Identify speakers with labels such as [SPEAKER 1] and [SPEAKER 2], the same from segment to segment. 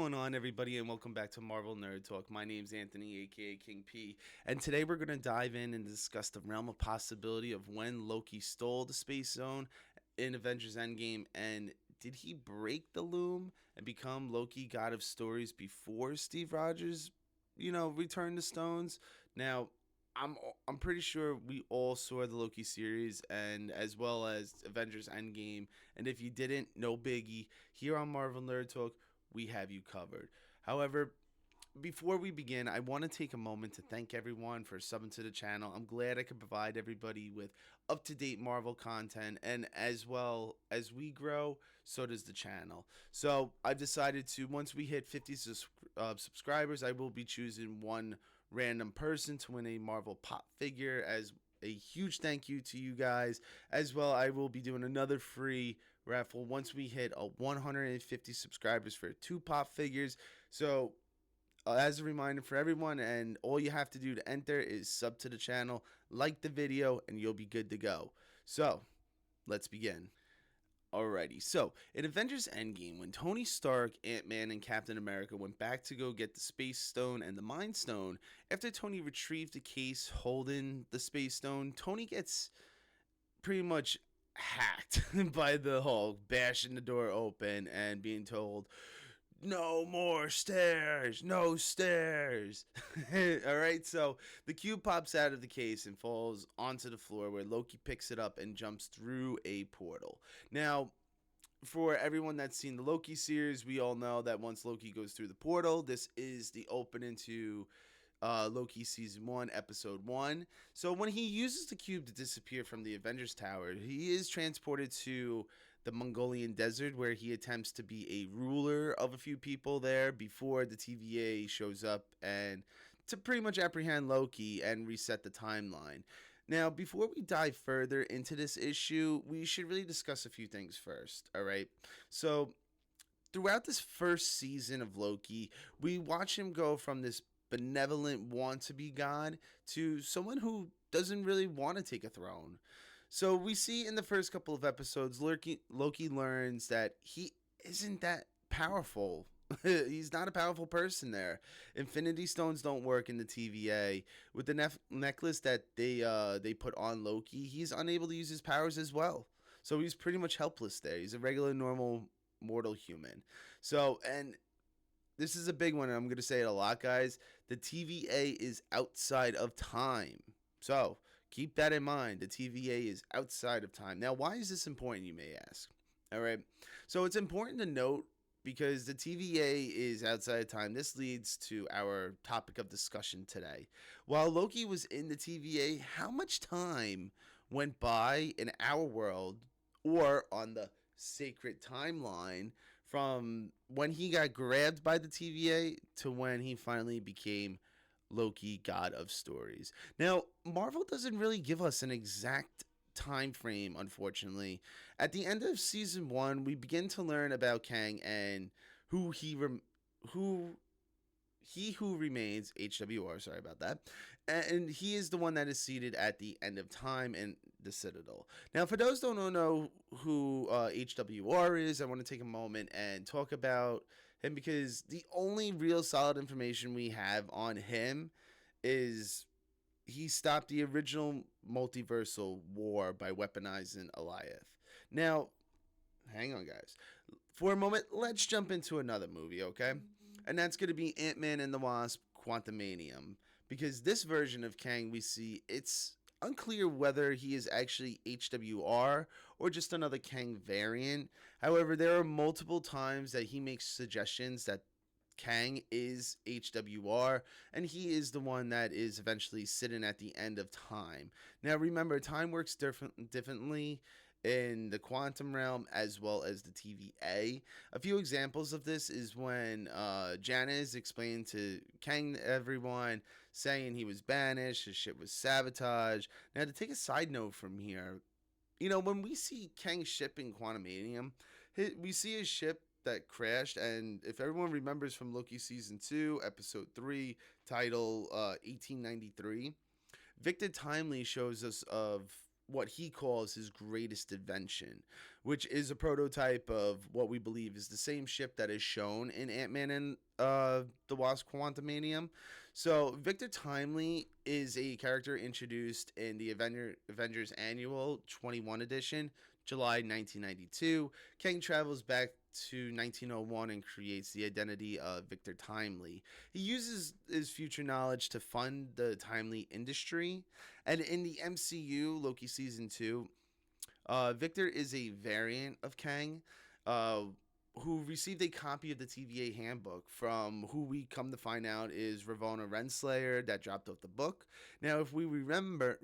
[SPEAKER 1] going on, everybody, and welcome back to Marvel Nerd Talk. My name's Anthony, aka King P, and today we're going to dive in and discuss the realm of possibility of when Loki stole the space zone in Avengers Endgame, and did he break the loom and become Loki, God of Stories, before Steve Rogers, returned the stones? Now, I'm pretty sure we all saw the Loki series and as well as Avengers Endgame. And if you didn't, no biggie. Here on Marvel Nerd Talk, we have you covered. However, before we begin, I want to take a moment to thank everyone for subbing to the channel. I'm glad I could provide everybody with up-to-date Marvel content, and as well as we grow, so does the channel. So I've decided to, once we hit 50 subscribers, I will be choosing one random person to win a Marvel pop figure as a huge thank you to you guys. As well, I will be doing another free raffle once we hit 150 subscribers for 2 pop figures. So as a reminder for everyone, and all you have to do to enter is sub to the channel, like the video, and you'll be good to go. So let's begin. Alrighty, so in Avengers Endgame, when Tony Stark, Ant-Man, and Captain America went back to go get the Space Stone and the Mind Stone, after Tony retrieved the case holding the Space Stone, Tony gets pretty much hacked by the Hulk, bashing the door open and being told, no more stairs, no stairs. Alright, so the cube pops out of the case and falls onto the floor where Loki picks it up and jumps through a portal. Now, for everyone that's seen the Loki series, we all know that once Loki goes through the portal, this is the opening to Loki Season 1, Episode 1. So when he uses the cube to disappear from the Avengers Tower, he is transported to the Mongolian desert where he attempts to be a ruler of a few people there before the TVA shows up and to pretty much apprehend Loki and reset the timeline. Now, before we dive further into this issue, we should really discuss a few things first, alright? So, throughout this first season of Loki, we watch him go from this benevolent want-to-be god to someone who doesn't really want to take a throne. So we see in the first couple of episodes, Loki learns that he isn't that powerful. He's not a powerful person there. Infinity Stones don't work in the TVA. With the necklace that they put on Loki, he's unable to use his powers as well. So he's pretty much helpless there. He's a regular, normal, mortal human. So, and this is a big one, and I'm going to say it a lot, guys. The TVA is outside of time. So, keep that in mind. The TVA is outside of time. Now, why is this important, you may ask? All right. So, it's important to note because the TVA is outside of time. This leads to our topic of discussion today. While Loki was in the TVA, how much time went by in our world or on the sacred timeline from when he got grabbed by the TVA to when he finally became Loki, God of Stories? Now, Marvel doesn't really give us an exact time frame, unfortunately. At the end of season 1, we begin to learn about Kang and who who remains, HWR, sorry about that, and he is the one that is seated at the end of time in the Citadel. Now, for those who don't know who HWR is, I want to take a moment and talk about him because the only real solid information we have on him is he stopped the original multiversal war by weaponizing Alioth. Now, hang on, guys. For a moment, let's jump into another movie, okay? And that's going to be Ant-Man and the Wasp: Quantumanium. Because this version of Kang we see, it's unclear whether he is actually HWR or just another Kang variant. However, there are multiple times that he makes suggestions that Kang is HWR, and he is the one that is eventually sitting at the end of time. Now, remember, time works differently in the quantum realm as well as the TVA. A few examples of this is when Janice explained to Kang everyone, saying he was banished, his ship was sabotaged. Now, to take a side note from here, when we see Kang's ship in Quantumanium, we see his ship that crashed, and if everyone remembers from Loki Season 2, Episode 3, title 1893, Victor Timely shows us of what he calls his greatest invention, which is a prototype of what we believe is the same ship that is shown in Ant-Man and the Wasp: Quantumanium. So Victor Timely is a character introduced in the Avengers Annual 21 edition, July 1992. Kang travels back to 1901 and creates the identity of Victor Timely. He uses his future knowledge to fund the Timely industry. And in the MCU, Loki Season 2, Victor is a variant of Kang uh, who received a copy of the TVA handbook from who we come to find out is Ravonna Renslayer that dropped off the book. Now, if we remember,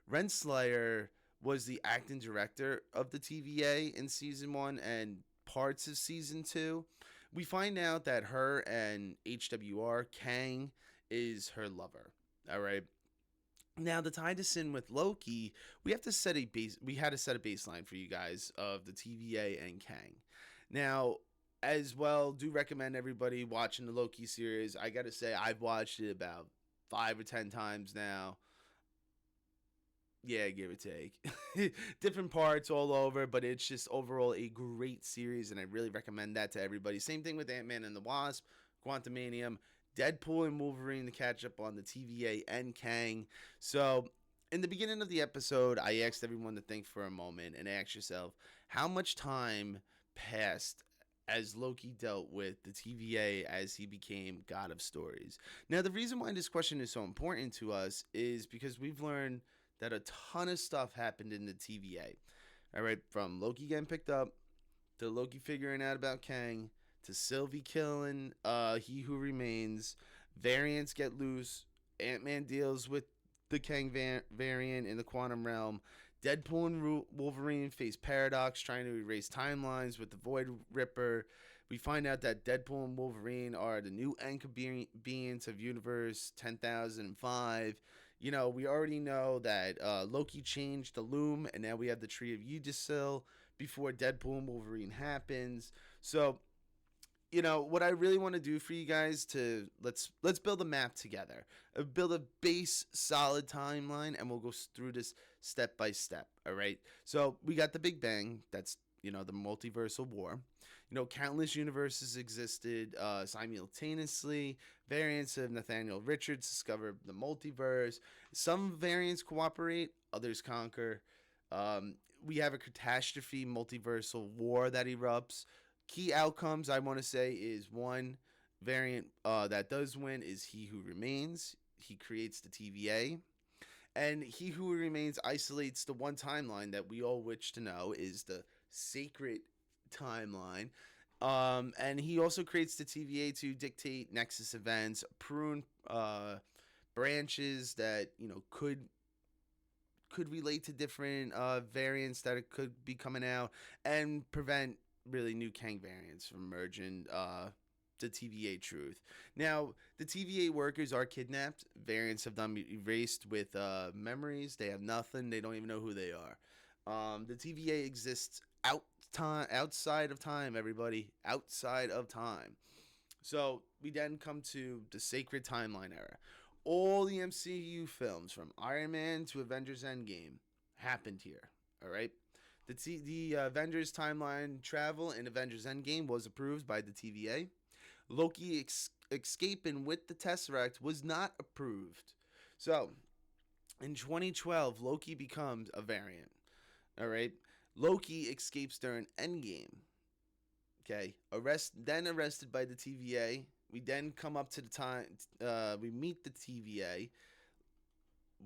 [SPEAKER 1] Renslayer was the acting director of the TVA in season 1 and parts of season 2. We find out that her and HWR Kang is her lover. All right. Now, to tie this in with Loki, we have to set a base. We had to set a baseline for you guys of the TVA and Kang. Now, as well, do recommend everybody watching the Loki series. I gotta say, I've watched it about 5 or 10 times now. Yeah, give or take. Different parts all over, but it's just overall a great series, and I really recommend that to everybody. Same thing with Ant-Man and the Wasp, Quantumanium, Deadpool and Wolverine to catch up on the TVA and Kang. So, in the beginning of the episode, I asked everyone to think for a moment and ask yourself, how much time passed as Loki dealt with the TVA as he became God of Stories? Now, the reason why this question is so important to us is because we've learned that a ton of stuff happened in the TVA. All right, from Loki getting picked up to Loki figuring out about Kang to Sylvie killing He Who Remains, variants get loose, Ant-Man deals with the Kang variant in the quantum realm, Deadpool and Wolverine face Paradox trying to erase timelines with the Void Ripper. We find out that Deadpool and Wolverine are the new anchor beings of Universe 10,005. You know, we already know that Loki changed the Loom, and now we have the Tree of Yggdrasil before Deadpool and Wolverine happens. So, you know, what I really want to do for you guys to let's build a map together, build a base solid timeline, and we'll go through this step by step. All right. So we got the Big Bang. That's, you know, the multiversal war. You know, countless universes existed simultaneously. Variants of Nathaniel Richards discover the multiverse. Some variants cooperate, others conquer. We have a catastrophe multiversal war that erupts. Key outcomes, I want to say, is one variant that does win is He Who Remains. He creates the TVA. And He Who Remains isolates the one timeline that we all wish to know is the sacred timeline. And he also creates the TVA to dictate Nexus events, prune branches that, you know, could relate to different variants that it could be coming out, and prevent really new Kang variants from merging the TVA truth. Now, the TVA workers are kidnapped. Variants of them erased with memories. They have nothing. They don't even know who they are. The TVA exists outside of time, everybody. Outside of time. So we then come to the sacred timeline era. All the MCU films, from Iron Man to Avengers Endgame, happened here. All right. The Avengers timeline travel in Avengers Endgame was approved by the TVA. Loki escaping with the Tesseract was not approved. So, in 2012, Loki becomes a variant. All right. Loki escapes during Endgame. Okay. Then arrested by the TVA. We then come up to the time. We meet the TVA.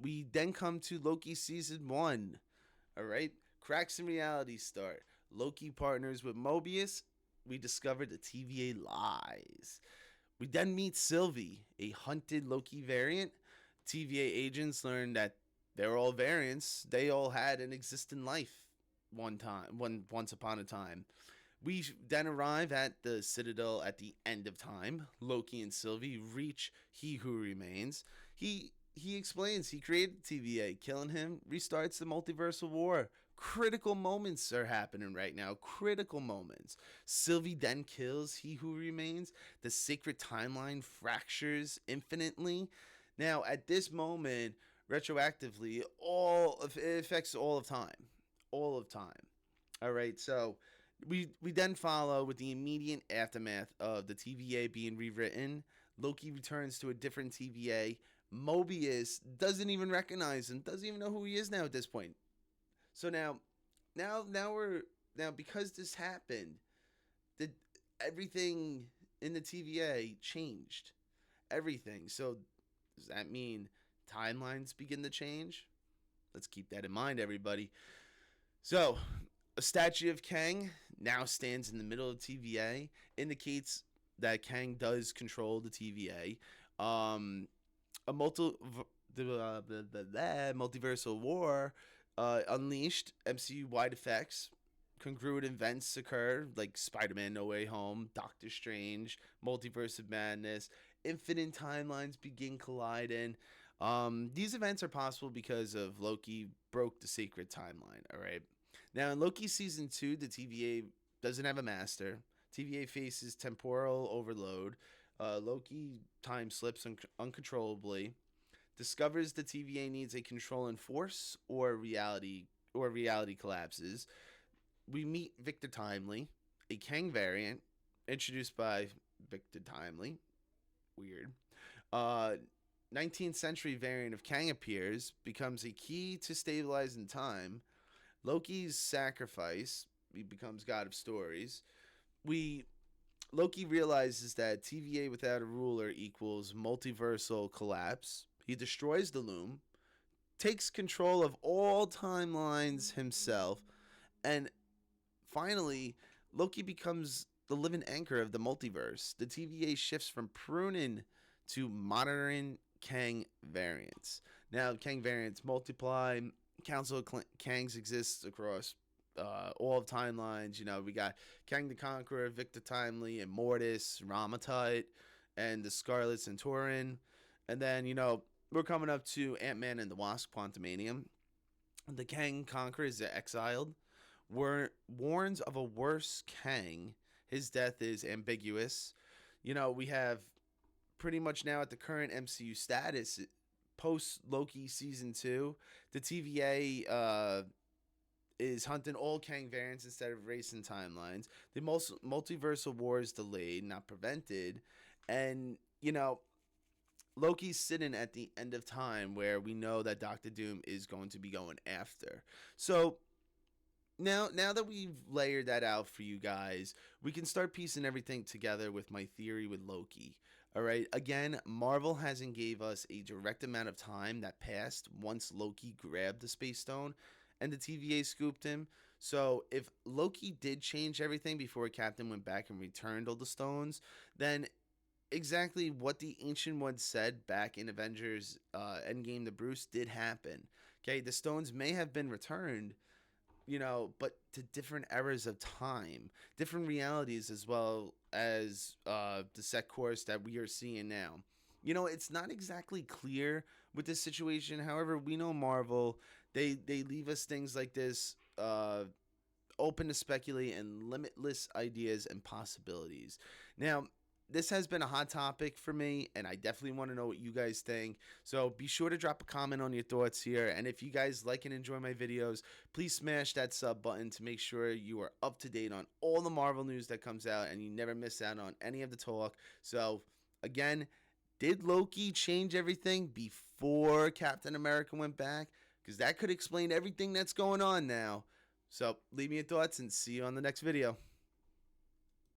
[SPEAKER 1] We then come to Loki season 1. All right. Cracks in reality start. Loki partners with Mobius. We discover the TVA lies. We then meet Sylvie, a hunted Loki variant. TVA agents learn that they're all variants. They all had an existing life once upon a time. We then arrive at the Citadel at the end of time. Loki and Sylvie reach He Who Remains. He explains he created TVA. Killing him restarts the multiversal war. Critical moments are happening right now. Critical moments. Sylvie then kills He Who Remains. The sacred timeline fractures infinitely. Now, at this moment, retroactively. All of it affects all of time. All right, so we then follow with the immediate aftermath of the TVA being rewritten. Loki returns to a different TVA. Mobius doesn't even recognize him, doesn't even know who he is now at this point. So now because this happened, the everything in the TVA changed. Everything. So does that mean timelines begin to change? Let's keep that in mind, everybody. So, a statue of Kang now stands in the middle of TVA, indicates that Kang does control the TVA. A multiversal war unleashed MCU wide effects. Congruent events occur like Spider-Man No Way Home, Doctor Strange, Multiverse of Madness, infinite timelines begin colliding. These events are possible because of Loki broke the sacred timeline. All right. Now in Loki season 2, the TVA doesn't have a master. TVA faces temporal overload. Loki time slips uncontrollably. Discovers the TVA needs a controlling force, or reality collapses. We meet Victor Timely, a Kang variant introduced by Victor Timely. Weird. Uh, 19th century variant of Kang appears, becomes a key to stabilizing time. Loki's sacrifice, he becomes God of Stories. We Loki realizes that TVA without a ruler equals multiversal collapse. He destroys the loom, takes control of all timelines himself, and finally, Loki becomes the living anchor of the multiverse. The TVA shifts from pruning to monitoring Kang variants. Now, Kang variants multiply. Council of Kangs exists across all of timelines. You know, we got Kang the Conqueror, Victor Timely, Immortus, Ramatut, and the Scarlet Centurion. And then, we're coming up to Ant-Man and the Wasp, Quantumanium. The Kang Conqueror is exiled. Warns of a worse Kang. His death is ambiguous. We have pretty much now at the current MCU status, post Loki season 2, the TVA is hunting all Kang variants instead of racing timelines. The multiversal war is delayed, not prevented. And, Loki's sitting at the end of time where we know that Doctor Doom is going to be going after. So now that we've layered that out for you guys, we can start piecing everything together with my theory with Loki. All right. Again, Marvel hasn't gave us a direct amount of time that passed once Loki grabbed the Space Stone and the TVA scooped him. So if Loki did change everything before Captain went back and returned all the stones, then exactly what the Ancient One said back in Avengers Endgame to Bruce did happen. Okay, the stones may have been returned, but to different eras of time, different realities, as well as the set course that we are seeing now. It's not exactly clear with this situation. However, we know Marvel, they leave us things like this open to speculate and limitless ideas and possibilities. Now, this has been a hot topic for me, and I definitely want to know what you guys think. So be sure to drop a comment on your thoughts here. And if you guys like and enjoy my videos, please smash that sub button to make sure you are up to date on all the Marvel news that comes out and you never miss out on any of the talk. So again, did Loki change everything before Captain America went back? Because that could explain everything that's going on now. So leave me your thoughts and see you on the next video.